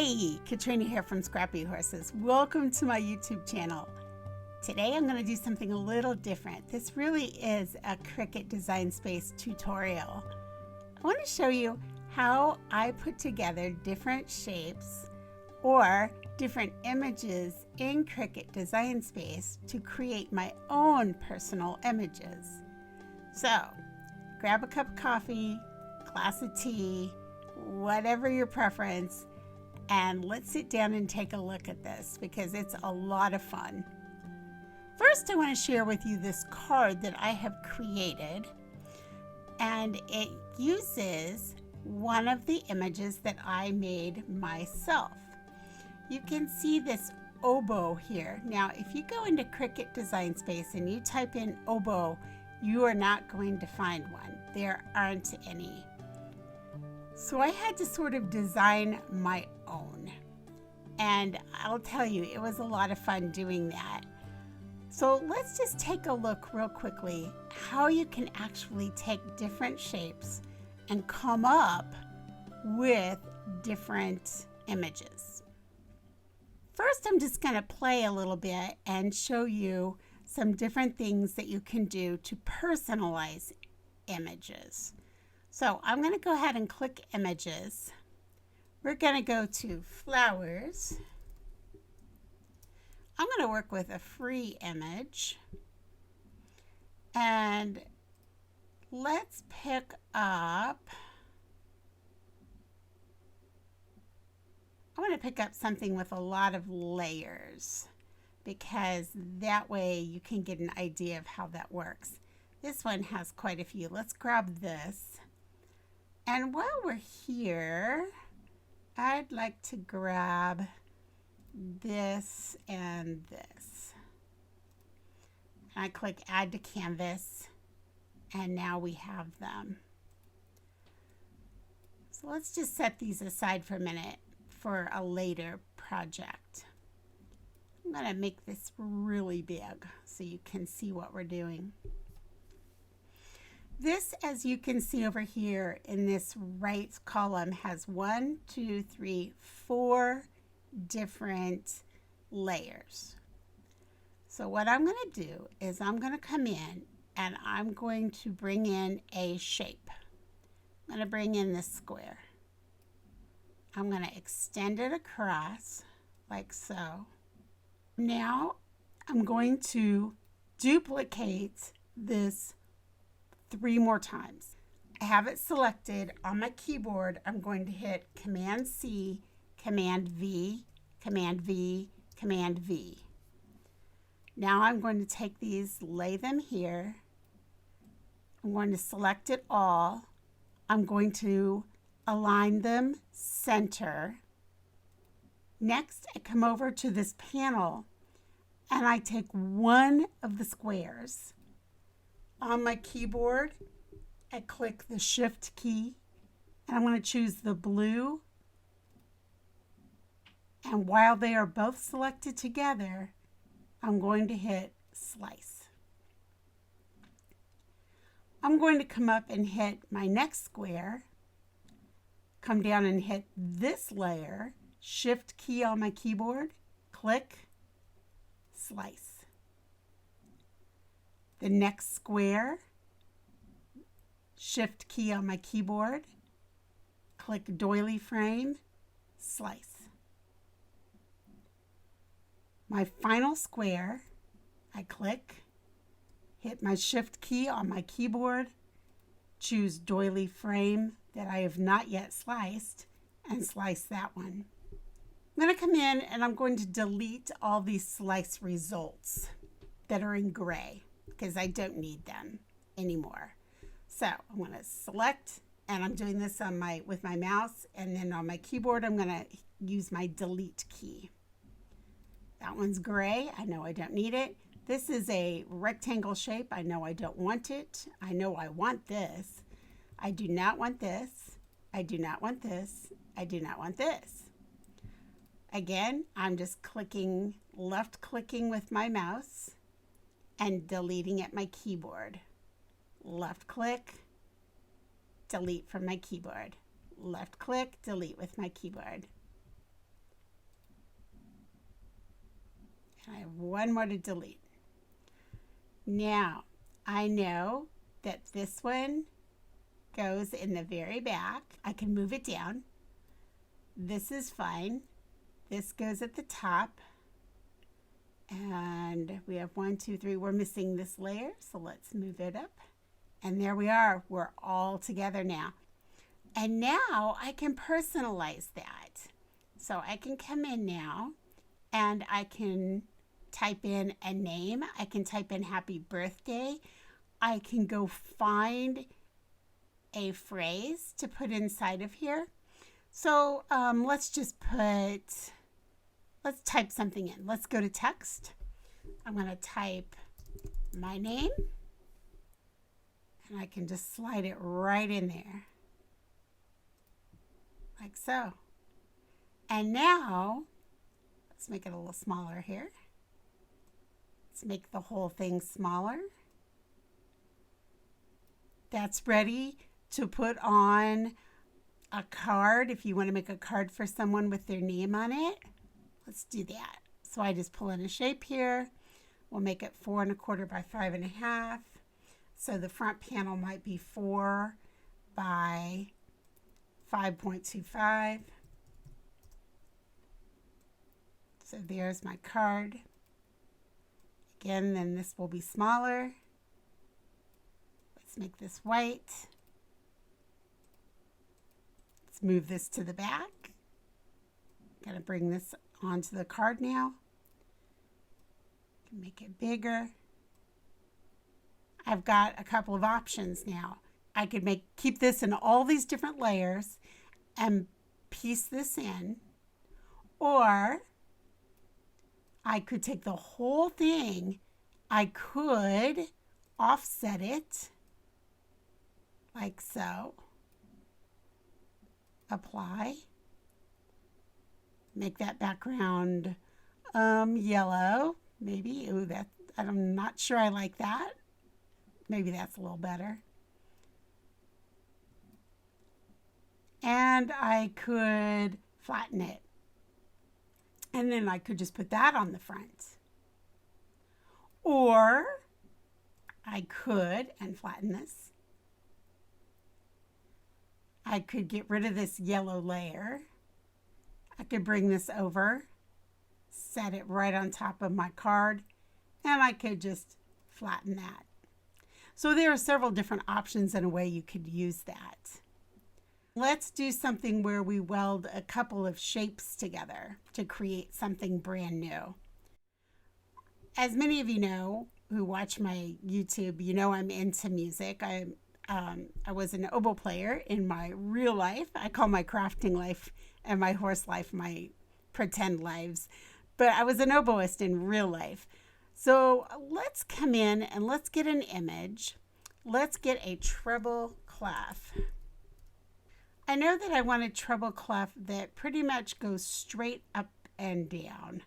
Hey, Katrina here from Scrappy Horses. Welcome to my YouTube channel. Today I'm going to do something a little different. This really is a Cricut Design Space tutorial. I want to show you how I put together different shapes or different images in Cricut Design Space to create my own personal images. So, grab a cup of coffee, glass of tea, whatever your preference, and let's sit down and take a look at this because it's a lot of fun. First, I want to share with you this card that I have created, and it uses one of the images that I made myself. You can see this oboe here. Now, if you go into Cricut Design Space and you type in oboe, you are not going to find one. There aren't any. So I had to sort of design my own. And I'll tell you, it was a lot of fun doing that. So let's just take a look real quickly how you can actually take different shapes and come up with different images. First, I'm just going to play a little bit and show you some different things that you can do to personalize images. So I'm going to go ahead and click Images. We're going to go to Flowers. I'm going to work with a free image. And let's pick up, I want to pick up something with a lot of layers because that way you can get an idea of how that works. This one has quite a few. Let's grab this. And while we're here, I'd like to grab this and this. And I click Add to Canvas, and now we have them. So let's just set these aside for a minute for a later project. I'm going to make this really big so you can see what we're doing. This, as you can see over here in this right column, has 4 different layers. So what I'm going to do is I'm going to come in and I'm going to bring in a shape. I'm going to bring in this square. I'm going to extend it across like so. Now I'm going to duplicate this 3 more times. I have it selected on my keyboard. I'm going to hit Command C, Command V, Command V, Command V. Now I'm going to take these, lay them here. I'm going to select it all. I'm going to align them center. Next, I come over to this panel and I take one of the squares. On my keyboard, I click the Shift key, and I'm going to choose the blue. And while they are both selected together, I'm going to hit Slice. I'm going to come up and hit my next square, come down and hit this layer, Shift key on my keyboard, click, Slice. The next square, Shift key on my keyboard, click doily frame, slice. My final square, I click, hit my Shift key on my keyboard, choose doily frame that I have not yet sliced, and slice that one. I'm going to come in and I'm going to delete all these slice results that are in gray, because I don't need them anymore. So I'm going to select, and I'm doing this on with my mouse, and then on my keyboard I'm going to use my delete key. That one's gray. I know I don't need it. This is a rectangle shape. I know I don't want it. I know I want this. I do not want this. I do not want this. I do not want this. Again, I'm just clicking, left clicking with my mouse and deleting at my keyboard. Left click, delete from my keyboard. Left click, delete with my keyboard. And I have one more to delete. Now, I know that this one goes in the very back. I can move it down. This is fine. This goes at the top. And we have 1, 2, 3. We're missing this layer, so let's move it up. And there we are. We're all together now. And now I can personalize that. So I can come in now and I can type in a name. I can type in happy birthday. I can go find a phrase to put inside of here. So let's type something in. Let's go to text. I'm going to type my name. And I can just slide it right in there. Like so. And now, let's make it a little smaller here. Let's make the whole thing smaller. That's ready to put on a card if you want to make a card for someone with their name on it. Let's do that. So I just pull in a shape here. We'll make it 4 1/4 by 5 1/2. So the front panel might be 4 by 5.25. So there's my card. Again, then this will be smaller. Let's make this white. Let's move this to the back. I'm gonna bring this onto the card now. Make it bigger. I've got a couple of options now. I could keep this in all these different layers and piece this in, or I could take the whole thing. I could offset it like so. Apply. Make that background yellow, maybe. Ooh, I'm not sure I like that. Maybe that's a little better. And I could flatten it. And then I could just put that on the front. Or I could, and flatten this, I could get rid of this yellow layer. I could bring this over, set it right on top of my card, and I could just flatten that. So there are several different options and a way you could use that. Let's do something where we weld a couple of shapes together to create something brand new. As many of you know who watch my YouTube, you know I'm into music. I was an oboe player in my real life. I call my crafting life and my horse life my pretend lives. But I was an oboist in real life. So let's come in and let's get an image. Let's get a treble clef. I know that I want a treble clef that pretty much goes straight up and down.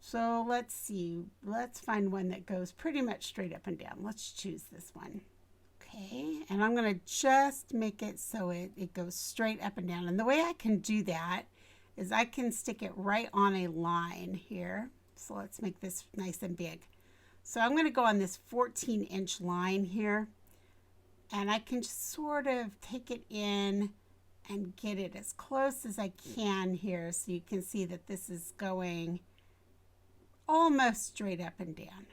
So let's see. Let's find one that goes pretty much straight up and down. Let's choose this one. Okay, and I'm going to just make it so it goes straight up and down. And the way I can do that is I can stick it right on a line here. So let's make this nice and big. So I'm going to go on this 14-inch line here. And I can just sort of take it in and get it as close as I can here so you can see that this is going almost straight up and down.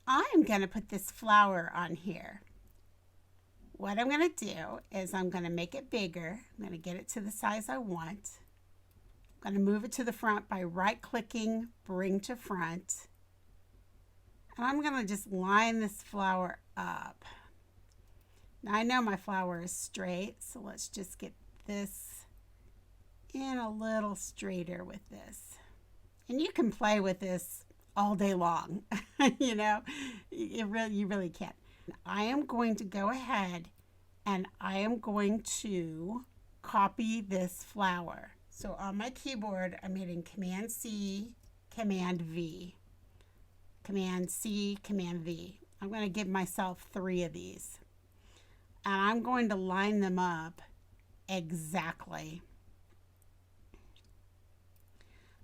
I'm going to put this flower on here. What I'm going to do is I'm going to make it bigger. I'm going to get it to the size I want. I'm going to move it to the front by right-clicking, bring to front. And I'm going to just line this flower up. Now I know my flower is straight, so let's just get this in a little straighter with this. And you can play with this all day long, you know, you really can. I am going to go ahead and I am going to copy this flower. So on my keyboard, I'm hitting Command C, Command V. Command C, Command V. I'm going to give myself 3 of these. And I'm going to line them up exactly.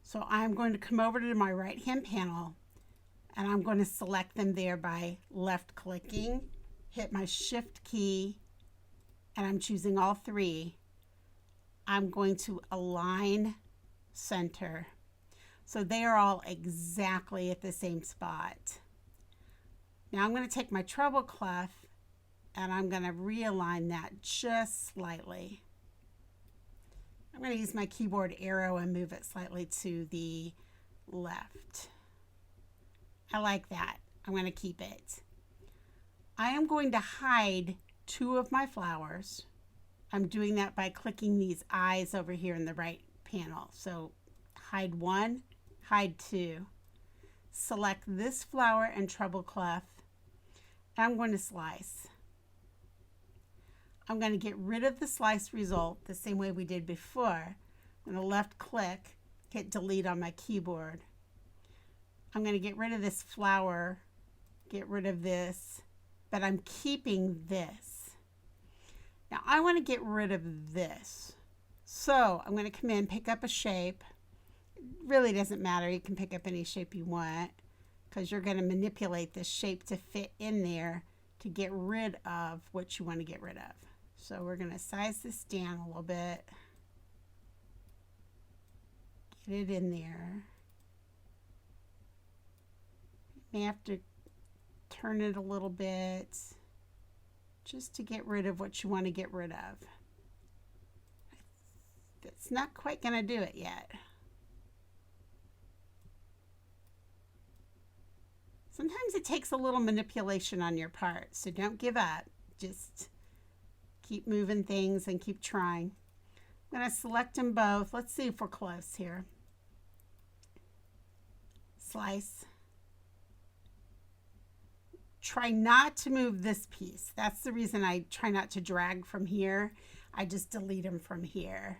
So I'm going to come over to my right-hand panel And I'm going to select them there by left clicking, hit my shift key, and I'm choosing all three. I'm going to align center. So they are all exactly at the same spot. Now I'm going to take my treble clef and I'm going to realign that just slightly. I'm going to use my keyboard arrow and move it slightly to the left. I like that. I'm going to keep it. I am going to hide two of my flowers. I'm doing that by clicking these eyes over here in the right panel. So hide one, hide two. Select this flower and treble clef. And I'm going to slice. I'm going to get rid of the slice result the same way we did before. I'm going to left click, hit delete on my keyboard. I'm going to get rid of this flower, get rid of this, but I'm keeping this. Now I want to get rid of this. So I'm going to come in, pick up a shape. It really doesn't matter. You can pick up any shape you want because you're going to manipulate this shape to fit in there to get rid of what you want to get rid of. So we're going to size this down a little bit. Get it in there. You may have to turn it a little bit just to get rid of what you want to get rid of. It's not quite going to do it yet. Sometimes it takes a little manipulation on your part, so don't give up. Just keep moving things and keep trying. I'm going to select them both. Let's see if we're close here. Slice. Try not to move this piece. That's the reason I try not to drag from here. I just delete them from here.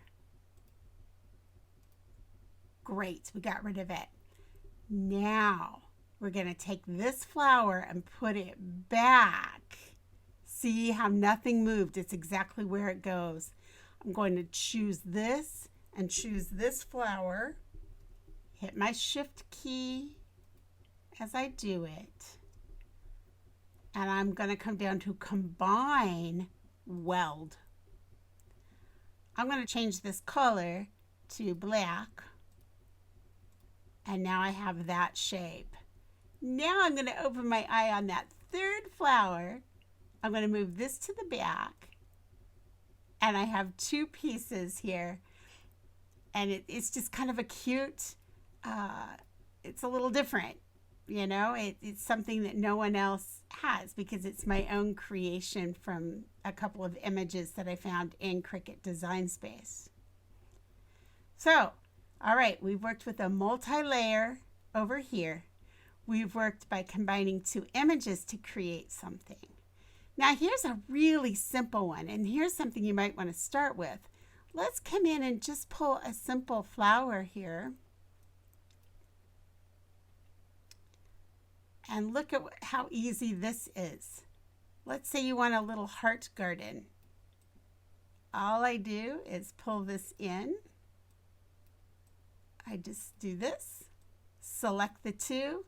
Great, we got rid of it. Now we're going to take this flower and put it back. See how nothing moved? It's exactly where it goes. I'm going to choose this and choose this flower. Hit my shift key as I do it. And I'm going to come down to combine, weld. I'm going to change this color to black. And now I have that shape. Now I'm going to open my eye on that third flower. I'm going to move this to the back. And I have two pieces here. And it's just kind of a cute, it's a little different. You know, it's something that no one else has because it's my own creation from a couple of images that I found in Cricut Design Space. So, all right, we've worked with a multi-layer over here. We've worked by combining two images to create something. Now, here's a really simple one, and here's something you might want to start with. Let's come in and just pull a simple flower here. And look at how easy this is. Let's say you want a little heart garden. All I do is pull this in. I just do this, select the two,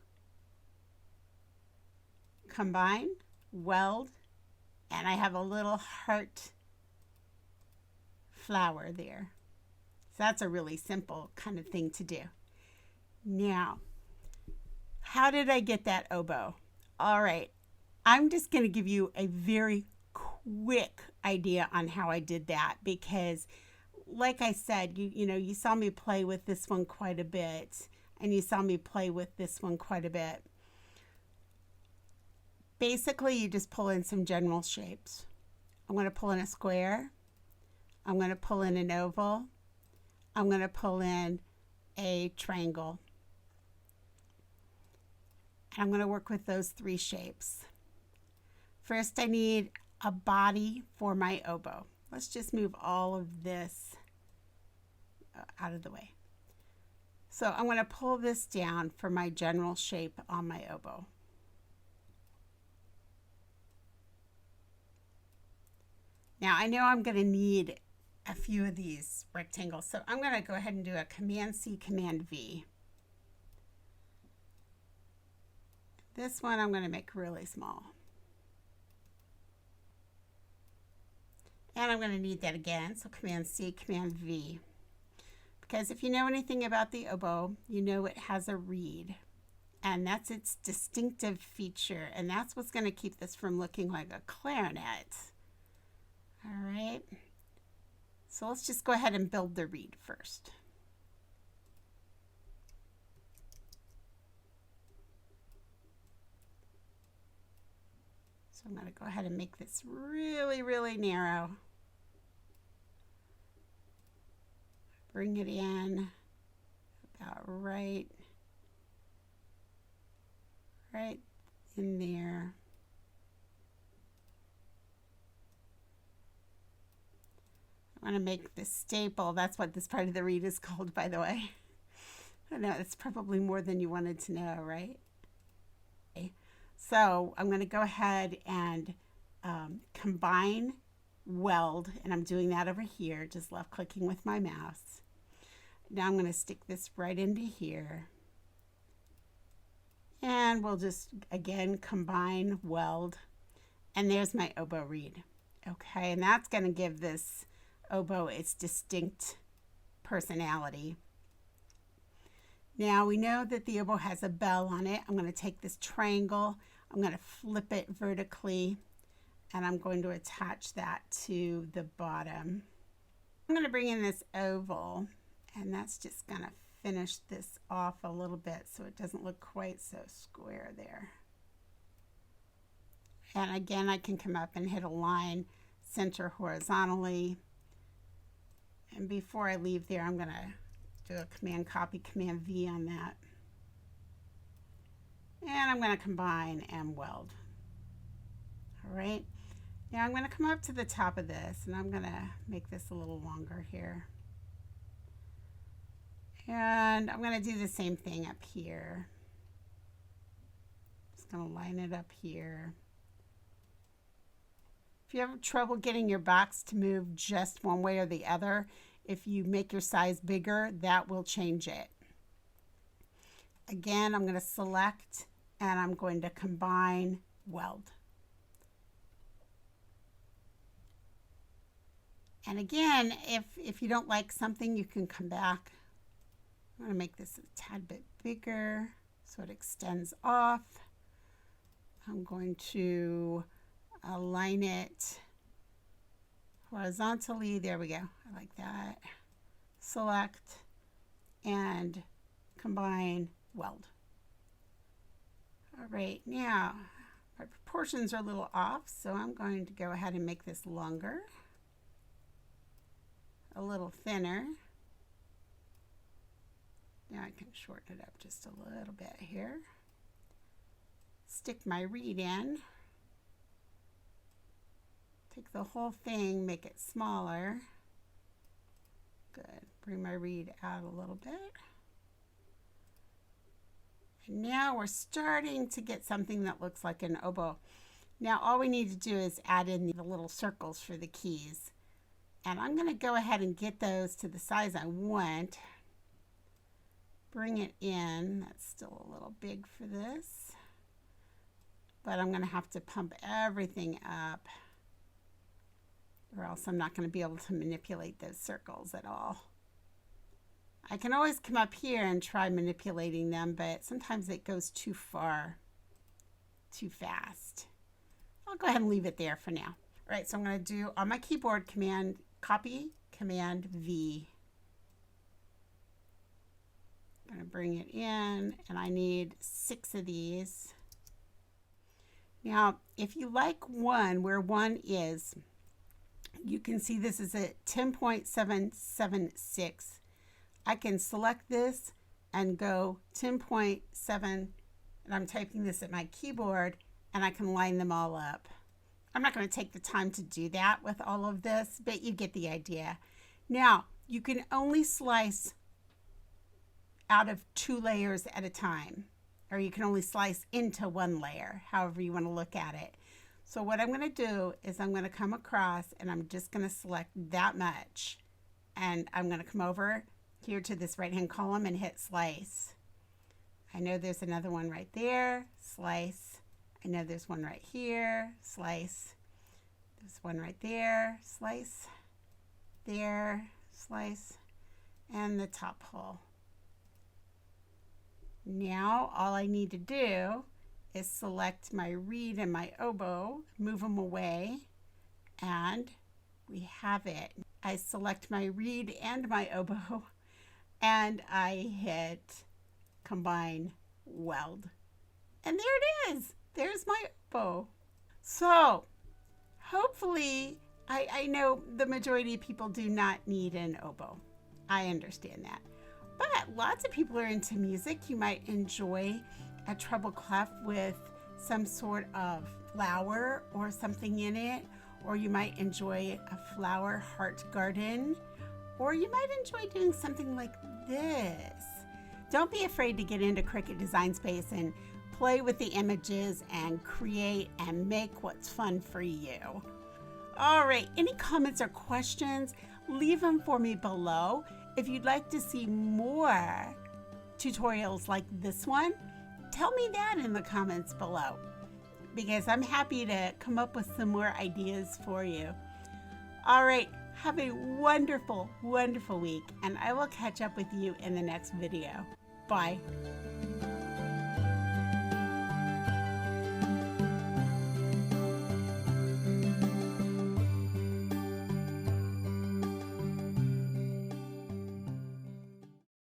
combine, weld, and I have a little heart flower there. So that's a really simple kind of thing to do. Now, how did I get that oboe? All right, I'm just going to give you a very quick idea on how I did that because like I said, you saw me play with this one quite a bit and you saw me play with this one quite a bit. Basically, you just pull in some general shapes. I'm going to pull in a square. I'm going to pull in an oval. I'm going to pull in a triangle. I'm going to work with those three shapes. First, I need a body for my oboe. Let's just move all of this out of the way. So I'm going to pull this down for my general shape on my oboe. Now I know I'm going to need a few of these rectangles, so I'm going to go ahead and do a Command-C, Command-V. This one I'm going to make really small. And I'm going to need that again, so Command C, Command V. Because if you know anything about the oboe, you know it has a reed. And that's its distinctive feature. And that's what's going to keep this from looking like a clarinet. All right. So let's just go ahead and build the reed first. So I'm going to go ahead and make this really, really narrow. Bring it in about right in there. I want to make this staple. That's what this part of the reed is called, by the way. I know it's probably more than you wanted to know, right? Okay. So I'm going to go ahead and combine weld, and I'm doing that over here, just left clicking with my mouse. Now I'm going to stick this right into here. And we'll just, again, combine, weld, and there's my oboe reed. Okay, and that's going to give this oboe its distinct personality. Now we know that the oboe has a bell on it. I'm going to take this triangle, I'm going to flip it vertically, and I'm going to attach that to the bottom. I'm going to bring in this oval, and that's just going to finish this off a little bit so it doesn't look quite so square there. And again, I can come up and hit a line, center horizontally. And before I leave there, I'm going to do a Command Copy, Command V on that. And I'm going to combine and weld. All right. Now I'm going to come up to the top of this, and I'm going to make this a little longer here. And I'm going to do the same thing up here. Just going to line it up here. If you have trouble getting your box to move just one way or the other, if you make your size bigger, that will change it. Again, I'm going to select and I'm going to combine, weld. And again, if you don't like something, you can come back. I'm going to make this a tad bit bigger so it extends off. I'm going to align it horizontally. There we go. I like that. Select and combine, weld. All right, now my proportions are a little off, so I'm going to go ahead and make this longer, a little thinner. Now I can shorten it up just a little bit here. Stick my reed in. Take the whole thing, make it smaller. Good. Bring my reed out a little bit. And now we're starting to get something that looks like an oboe. Now all we need to do is add in the little circles for the keys. And I'm going to go ahead and get those to the size I want. Bring it in. That's still a little big for this. But I'm going to have to pump everything up, or else I'm not going to be able to manipulate those circles at all. I can always come up here and try manipulating them, but sometimes it goes too far, too fast. I'll go ahead and leave it there for now. All right, so I'm going to do on my keyboard, Command Copy, Command V. I'm going to bring it in, and I need 6 of these. Now, if you like one, where one is, you can see this is a 10.776. I can select this and go 10.7, and I'm typing this at my keyboard, and I can line them all up. I'm not going to take the time to do that with all of this, but you get the idea. Now, you can only slice out of 2 layers at a time, or you can only slice into 1 layer, however you want to look at it. So what I'm going to do is I'm going to come across, and I'm just going to select that much, and I'm going to come over here to this right hand column and hit slice. I know there's another one right there, slice. I know there's one right here, slice. There's one right there, slice. There, slice. And the top hole. Now all I need to do is select my reed and my oboe, move them away, and we have it. I select my reed and my oboe, and I hit combine weld. And there it is. There's my oboe. So hopefully, I know the majority of people do not need an oboe. I understand that. But lots of people are into music. You might enjoy a treble clef with some sort of flower or something in it, or you might enjoy a flower heart garden, or you might enjoy doing something like this. Don't be afraid to get into Cricut Design Space and play with the images and create and make what's fun for you. All right, any comments or questions, leave them for me below. If you'd like to see more tutorials like this one, tell me that in the comments below, because I'm happy to come up with some more ideas for you. All right, have a wonderful, wonderful week, and I will catch up with you in the next video. Bye.